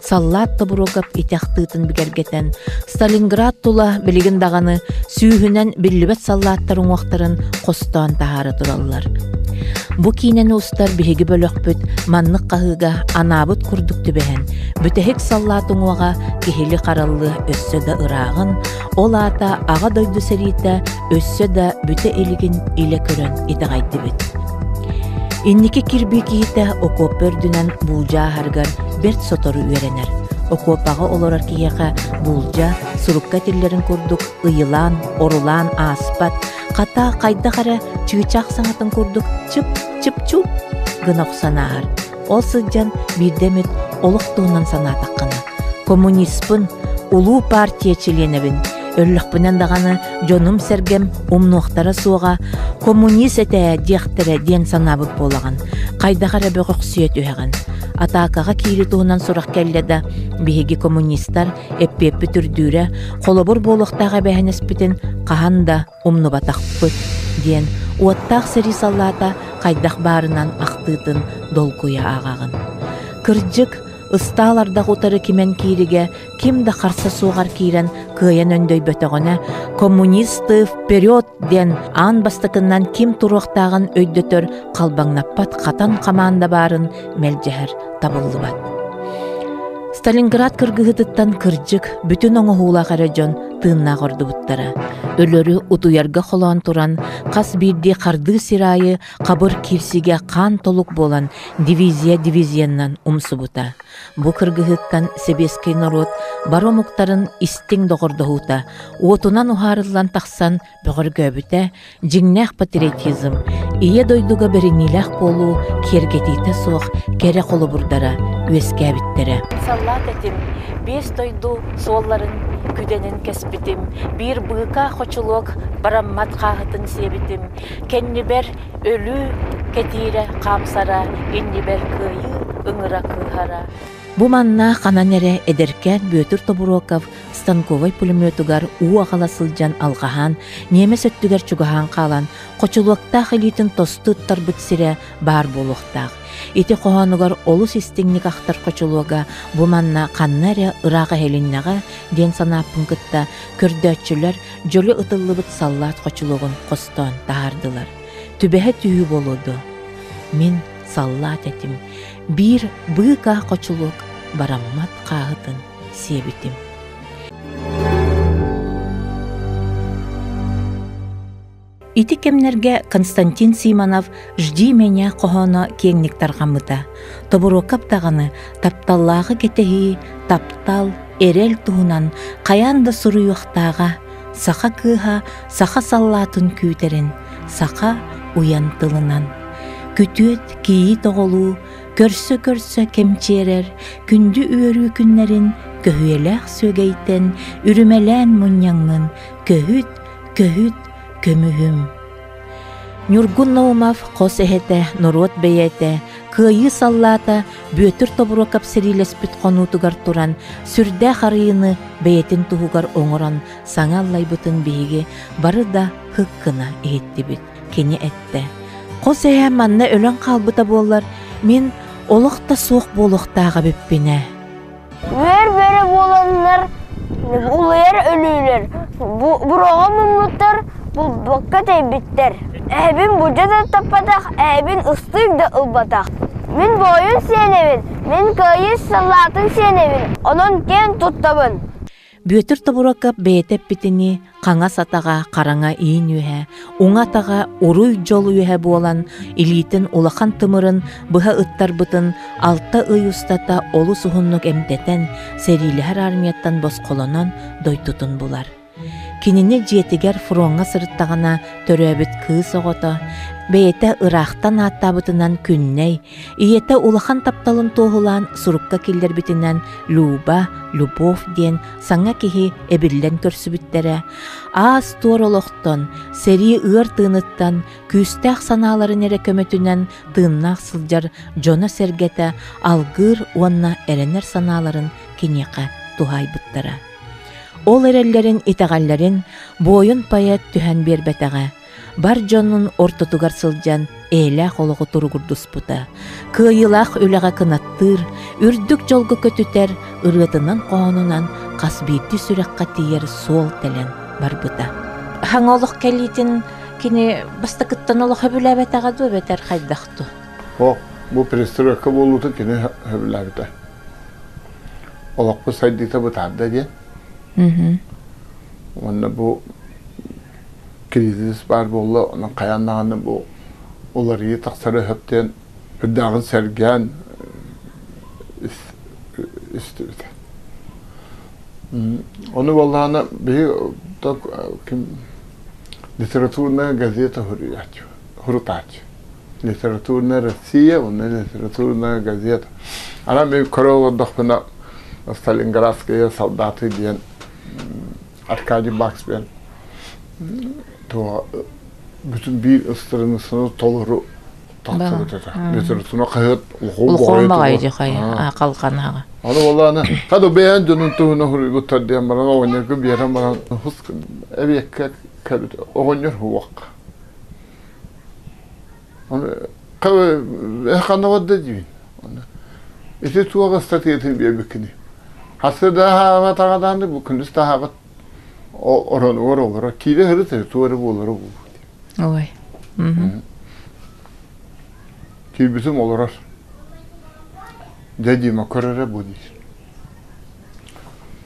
Саллаат табурогап итяхтыытын бигергетен, Сталинград тула билигин даганы сүүһүнен биллибет саллааттар уңуактарын костоон тахары тураллар. Бу кийнен устар биһиги бөлөкпүт маннык каһыга анаабыт курдук түбэһэн, бүтэһик саллаат уңуага киһили караллы өссө да ыраагын, ол аата ага дойду сериите өссө да бүтэ элигин иле көрөн итагайдыбыт. Инники кирби киите окоп өрдүнен булжа харгар берт сотору үеренер. Окопага олорар киеха булжа сурукка тиллерин курдук ыйылан, орулан, аспат, ката кайда кара чыгычак саңатын курдук чып-чып-чуп гынок санаар. Ол сыджан бирдемит олуктуунан санаатаккана. Коммунистпын, улуу партия членебин, өллөхпүнен даганы жонум сергем умнуохтара суога коммунист этэ диэхтере диэн санабыт болаган. Кайдахара бөгөк сүйет үһэгэн. Атаакага киiri туһунан сурах келледа биһиги коммунисттар эппеппи түрдүүрэ холобур болуктаага бэһэнеспитин кахан да умнубатахпыт диэн уоттаах сери саллаата кайдах баарынан актыытын долкуя аагагын. Кырдьык ыстааларда утары кимен киириге ким да харса сугар киирен кыйан өндөй бөтөгөнө коммунисты вперед ден аан бастакыннан ким туруктагын өйдөтөр калбаңнаппат катан камаанда баарын мелжехер табыллыбат. Сталинград кыргыгытыттан кырдьык бүтүн оңоһуулахара жон тыынна гордубуттара. Өлөрү утуярга холоон туран, кас бирди карды сирайы кабыр кирсиге кан толук болан дивизияннан умсубута. Бу кыргыгыттан себескей народ баромуктарын истиң догордохута, уотунан ухарылан тахсан бөгөргөбүтэ, жиңнэх патриотизм, ие дойдуга беринилэх болу, кергетите суох, кере холобурдара, үескәбиттере. Саллат этим, бес дойду суолларын күденин кеспитим, бир быыка хочулук бараммат каһытын себитим, кеннибер өлү кетире камсара, иннибер кыйы ыңыра кыхара. Бу манна кананере эдеркен Бөтүр Тобуроков станковой пулеметугар уағала сылжан алгахан, немес өттүгер чугахан калан, кочулуктах элитин тостыттар бытсире бар болуктах. Ити коханугар олус истиңник ахтар кочулуга бу манна каннаре ырага хелиннага ден санаппын кытта көрдөтчүлөр жолу ытыллыбыт саллаат кочулугун костон тахардылар. Түбэхэ түйү болуду. Мин саллаат этим. Бир быыка кочулук бараммат каһытын себитим. Ити кемнерге Константин Симонов «Жди меня» кохоно кеңник таргамыта. Тобурокап таганы тапталлағы кетеги, таптал, эрел туһунан, каянда суруюктага, саха кыха, саха саллатын күйтерин, саха уянтылынан. Күтүөт кии тоголу, көрсө кемчерер, күндү үөрүү күннерин, көһүелэх сөгейтен, үрүмелэн муньяңын, көһүт, көмүһүм. Нюргун Наумов кос эхете, норот бейете, кыйы саллата, Бөтүр Тобурокап серилеспит конутугар туран, сүрдэ харыйыны бейетин туһугар оңорон, саңаллайбытын биһиги, бары да хыккына иеттибит, кени этте. Кос эхе манна өлөн калбыта боллар, мен олықта соқ болуқтаға біппіне. Бөр-бөрі боланлар, улайыр өлілер, бұраға мұмлықтар, бұл баққа тәйбіттер. Әбін бұжада таппадақ, әбін ұстық да ұлбатақ. Мен бойын сеневін, мен көйіс салатын сеневін, onun кен тұттабын. Бөтүр Тобурокап бәйтеп битини, қаңа сатаға қараңа иін үйе, оңатаға уруй жол үйе болан, илитін улахан тымырын, бұға ыттар бұтын, алта үй ұстата олу суғыннық әмтетен, сериліхер армияттан бос қолонон дойтутын бұлар. кинини жетигер фронга сырыттагана төрөбүт кыз огото, бейете ырахтан аттабытынан күнней, иете улахан тапталын тоғылан сурукка киллер битинен Люба, Любов ден саңа кихи эбиллен көрсүбүттере, аз туоролоқтон, сери ыр тыныттан, күстәк саналарын эре көмөтүнен тыыннақ сылжар жона сергете алгыр уанна эренер саналарын кинеқа тухайбыттара. Ол эреллерин итагалларын бойын паят түһэн бербетеге, бар жонун ортотугар сылжан эйлэх олығы туругурдуспута. Кыйылах үлэға кынаттыр, үрдүк жолғы көтүтер, ырытынан қоғанынан қасбейті сүрекқа тиер сол телен барбыта. Хаңолық кәлейтін кені бастакыттан олық хөбіләбетаға дөбетер қайдақту? Бұл перестройка болуды кені хөбіләбеті. Олық бұл сайдыйта бұтарды де. Онда бұл кризис бар болды, оның қаяннағаны бұл олары тақсары хөптен үрдағын сәрген үсті біті. Оны болғаны литературная газета «Хурутач». Литературная Россия, оны литературная газета. Ана мен көрі олдықпына Сталинградские солдаты ден Аркадий Бакспен. То bütün bir ыстырынысыны толыру тақсы бітеді. Литературна қайыт ұлғын бағайды қалқанаға. Аны оланы, қады бәйін жөнін тұғына хүрі бұттар дейін баран оғынергі берен баран ұсқын әбекке кәбіт оғынер хуақ. Қабы әқаны вадда дейін. Эти туаға статиятын бәбекіні. Хасырда хаға тағаданды бұл күндіз тағабат оранı oralara kire hırıtı tuvarı boları bu. Oy. Ki bizim olarak dediğime körere bu değil.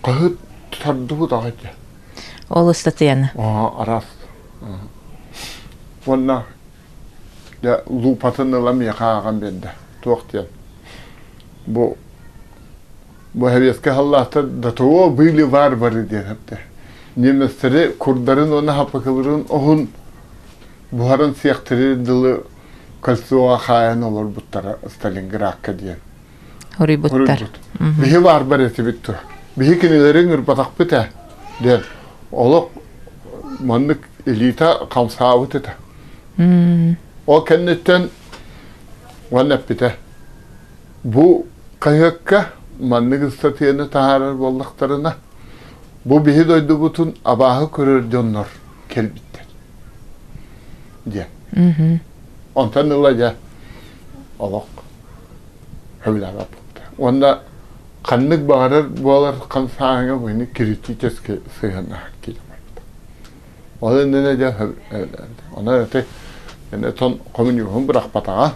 Kahıt tutardı bu daha ki. Ol ıslatıyanı. Aras. Valla ya lupatını lamaya kağan bende. Tuğtiyan. Bu heveske Allah'ta da tuğu böyle var diye hep de. Nemesleri Kurdların ona hapakılırın ohun buharın siyahtırı dılı kalsuğa hayan olur buttara Stalingrad'a diyen. Huri buttar. Bihi var bareti bittu. Bihi kinilerin ırbatak bite diyen. Oluk manlık elita kamsağı bite. O kennetten vannep bite. Bu kayakka manlık ıstatiyeni taharar bollaklarına bu bihi doydu bütün abahı körür dönür kelbitler diye. Ondan ılaca Allah öyle yaptı. Onda kanlık bağırır boğalar kan sahaya boyunu kiriti keske sıyana kilometre. O da ne de öyle. Ona öte yani ton komünüğün bırak patağa.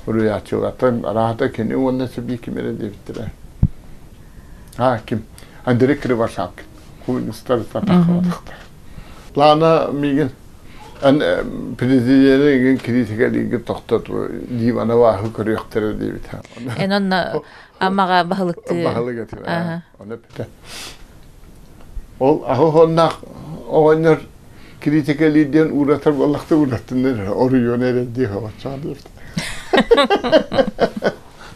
Buraya açıyorlar. Rahata kendi onda sebi kimere de bittiler. Ha kim? Andrei Krivashak, komünistler takamadıktır. Lana migin, an prezidentinin kritikaliği toxtadı, divana vahı körüyakları diye biter. En onna amağa bahılıktı. Bahılık etiyor. Ona biter. Ol, ahonnak, oğanlar kritikaliğinden uğratır, Allah'ta uğrattınlar. Oruyor nereye diye hava çağırıyor.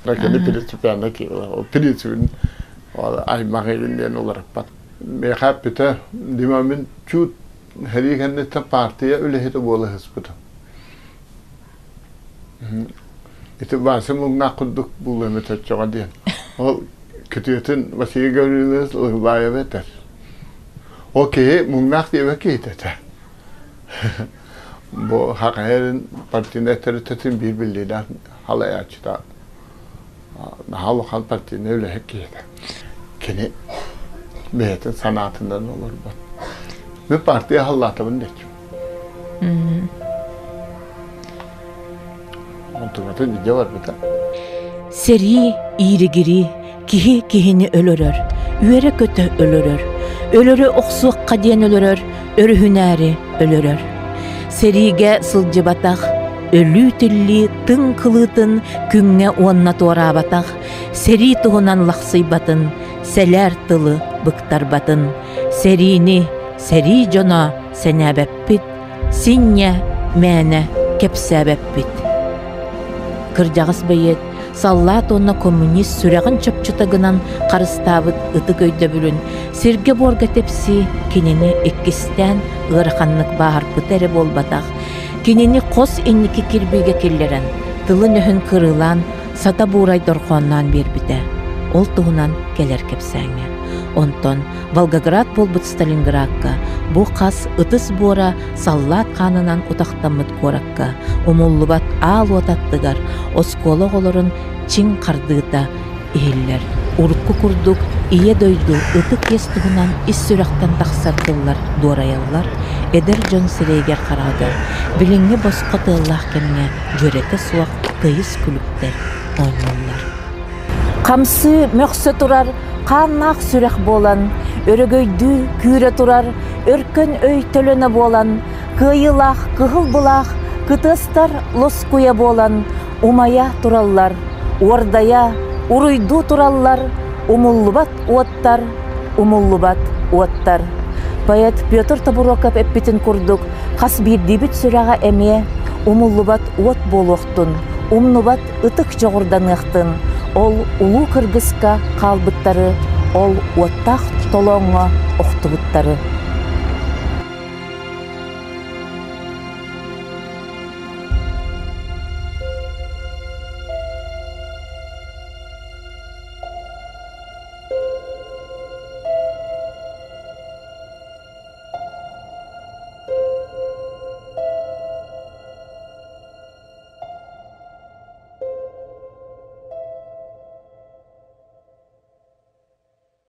Rakeni prensiplerine ki, o prensipin ay mağaylinden olarak bak. Mekap bite, dimamin çut herikennete partiye öyle hete boğla hızbıdı. İşte bazı mugna kudduk bulduğumu tetçoğa diyen. O kötüyetin vasiye görülüyoruz, ıhlaya beter. O ki mugnak diye vekiyet eder. Bu hakayerin partinin eteritetin birbirliğinden halaya açıda. Nahalıkan partinin öyle hekiyet. Kini beyetin sanatından olur bu. Bir partiye Allah'ta bunu geçiyor. Ontuğatın nice var bir de. Seri, iri giri, kihi kihini ölürür, üyere kötü ölürür, ölürü oksuqqa diyen ölürür, örü hüneri ölürür. Serige sılcı bataq, ölü tilli tın kılıtın küngне onna tora bataq, seri tuğunan laqsıy batın, seler tılı bıktar batın, Серини, сери жона сенәбәппит, синне мәне кепсәбәппит. Кыржағыс бәйет, саллат онна коммунист сүрәғын чөпчүтагынан қарыстабыт ытык өйді бүлін, сирге борға тепси, кенені эккістен ырақанлық бағарпыт әрі болбатақ, кенені қос еннікі кирбеге келлерін, тылын өхін кырылан, сата бурай дорқоннан бербіті. Ол туғынан келер кепсәңе. Онтон Волгоград болбыт Сталинградка, бу қас ытыс бора саллат қанынан утақтамыт коракка, умуллубат ал отаттыгар, осколы оларын чин қардыта иһиллер. Урукку курдук, ие дойду, ытык естуғынан ис сүрақтан тақсардылар, дураяллар, эдер жон сирейгер қарады, билинге босқа тыллах кемне, жөреті суақ, тыйыс күліктер, ойнулар. Қамсы мөксө турар, қаннақ сүрек болан, өрөгөйді күйре турар, өркөн өй төлөне болан, кыйылақ, кығыл бұлақ, кытыстар лоскуя болан, умая тураллар, ордая, уруйду тураллар, умуллубат уаттар, умуллубат уаттар. Поэт Петр Табуроков эппитин курдук, қас бирдибит сүрәға әме, умуллубат уат болуқтын, умнубат ытык жоғырданықтын, ол улу кыргызка қалбыттары, ол уаттақ толоңға оқтыбыттары.